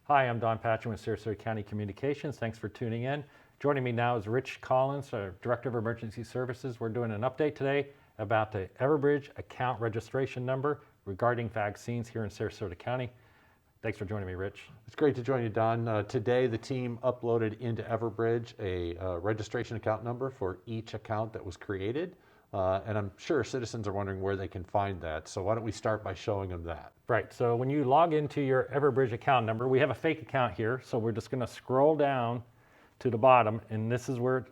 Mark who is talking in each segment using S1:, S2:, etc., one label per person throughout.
S1: Hi, I'm Don Patchen with Sarasota County Communications. Thanks for tuning in. Joining me now is Rich Collins, Director of Emergency Services. We're doing an update today about the Everbridge account registration number regarding vaccines here in Sarasota County. Thanks for joining me, Rich.
S2: It's great to join you, Don. Today, the team uploaded into Everbridge a registration account number for each account that was created. And I'm sure citizens are wondering where they can find that. So why don't we start by showing them that?
S1: Right, so when you log into your Everbridge account number, we have a fake account here, so we're just gonna scroll down to the bottom, and this is where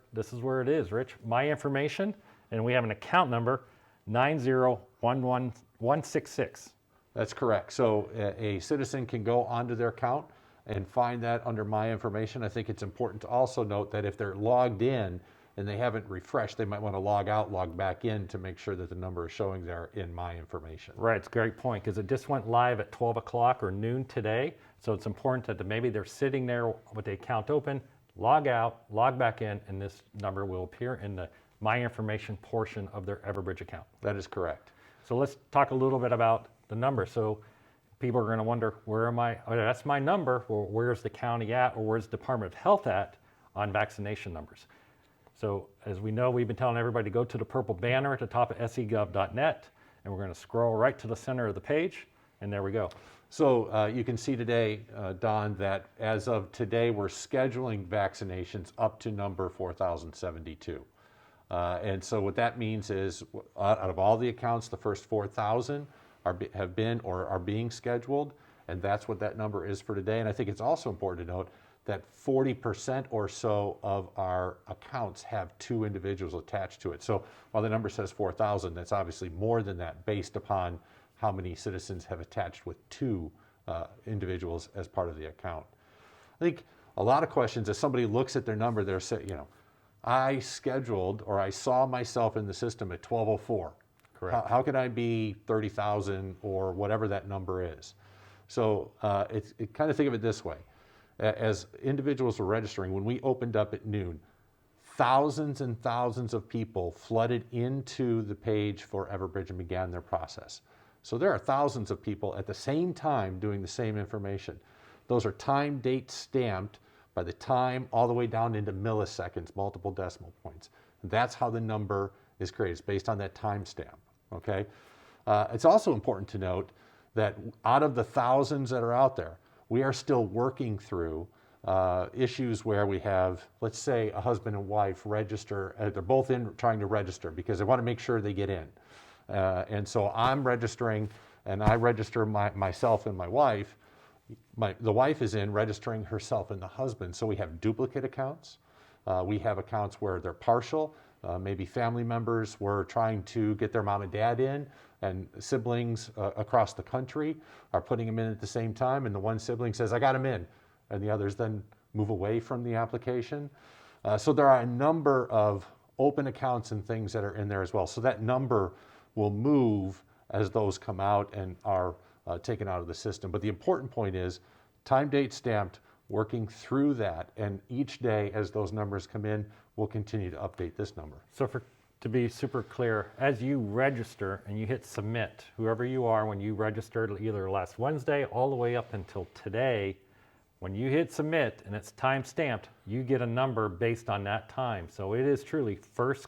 S1: it is, Rich. My information, and we have an account number, 9011166.
S2: That's correct. So a citizen can go onto their account and find that under My Information. I think it's important to also note that if they're logged in and they haven't refreshed, they might want to log out, log back in to make sure that the number is showing there in My Information.
S1: Right, it's a great point, because it just went live at 12 o'clock or noon today, so it's important that maybe they're sitting there with the account open, log out, log back in, and this number will appear in the My Information portion of their Everbridge account.
S2: That is correct.
S1: So let's talk a little bit about the number. So people are going to wonder, where am I? Oh, that's my number. Well, where's the county at, or where's the Department of Health at on vaccination numbers? So as we know, we've been telling everybody to go to the purple banner at the top of segov.net, and we're going to scroll right to the center of the page, and there we go.
S2: So you can see today, Don, that as of today, we're scheduling vaccinations up to number 4,072. And so what that means is, out of all the accounts, the first 4,000 have been or are being scheduled, and that's what that number is for today. And I think it's also important to note that 40% or so of our accounts have two individuals attached to it. So while the number says 4,000, that's obviously more than that based upon how many citizens have attached with two individuals as part of the account. I think a lot of questions, as somebody looks at their number, they're saying, I scheduled or I saw myself in the system at 1204.
S1: Correct.
S2: How can I be 30,000 or whatever that number is? So kind of think of it this way. As individuals were registering, when we opened up at noon, thousands and thousands of people flooded into the page for Everbridge and began their process. So there are thousands of people at the same time doing the same information. Those are time, date stamped by the time all the way down into milliseconds, multiple decimal points. That's how the number is created. It's based on that timestamp, okay? It's also important to note that out of the thousands that are out there, we are still working through issues where we have, let's say, a husband and wife register. They're both trying to register because they want to make sure they get in. And so I'm registering, and I register myself and my wife. The wife is in registering herself and the husband. So we have duplicate accounts. We have accounts where they're partial. Maybe family members were trying to get their mom and dad in, and siblings across the country are putting them in at the same time, and the one sibling says, I got him in, and the others then move away from the application. So there are a number of open accounts and things that are in there as well. So that number will move as those come out and are taken out of the system. But the important point is time, date stamped, working through that, and each day as those numbers come in, we'll continue to update this number.
S1: So to be super clear, as you register and you hit submit, whoever you are, when you registered either last Wednesday all the way up until today, when you hit submit and it's time stamped, you get a number based on that time. So it is truly first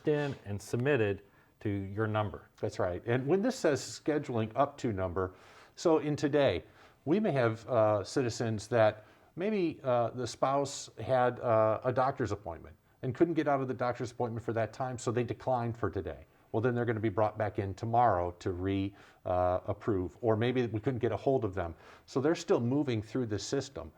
S1: in and submitted to your number.
S2: That's right. And when this says scheduling up to number, so in today, we may have citizens that maybe the spouse had a doctor's appointment and couldn't get out of the doctor's appointment for that time, so they declined for today. Well, then they're going to be brought back in tomorrow to re-approve, or maybe we couldn't get a hold of them. So they're still moving through the system.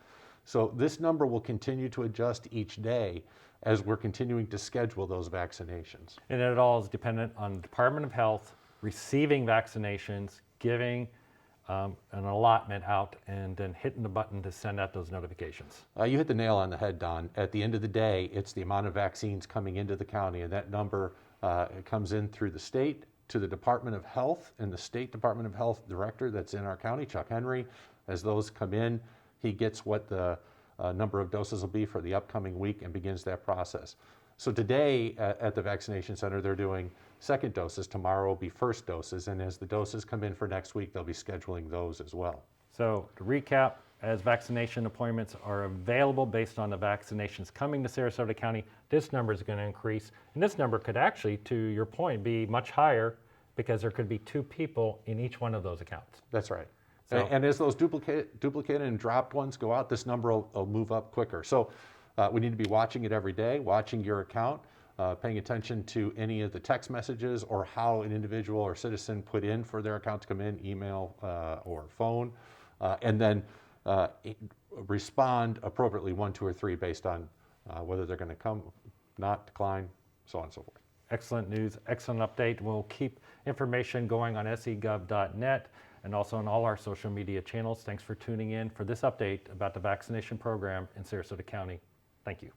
S2: So this number will continue to adjust each day as we're continuing to schedule those vaccinations.
S1: And it all is dependent on the Department of Health receiving vaccinations, giving an allotment out, and then hitting the button to send out those notifications.
S2: You hit the nail on the head, Don. At the end of the day, it's the amount of vaccines coming into the county, and that number comes in through the state to the Department of Health, and the State Department of Health director that's in our county, Chuck Henry. As those come in, he gets what the number of doses will be for the upcoming week and begins that process. So today at the vaccination center, they're doing second doses. Tomorrow will be first doses. And as the doses come in for next week, they'll be scheduling those as well.
S1: So to recap, as vaccination appointments are available based on the vaccinations coming to Sarasota County, this number is going to increase. And this number could actually, to your point, be much higher because there could be 2 people in each one of those accounts.
S2: That's right.
S1: So-
S2: And as those duplicated and dropped ones go out, this number will move up quicker. So we need to be watching it every day, watching your account, paying attention to any of the text messages or how an individual or citizen put in for their account to come in, email or phone, and then respond appropriately 1, 2, or 3 based on whether they're going to come, not, decline, so on and so forth.
S1: Excellent news, excellent update. We'll keep information going on segov.net and also on all our social media channels. Thanks for tuning in for this update about the vaccination program in Sarasota County. Thank you.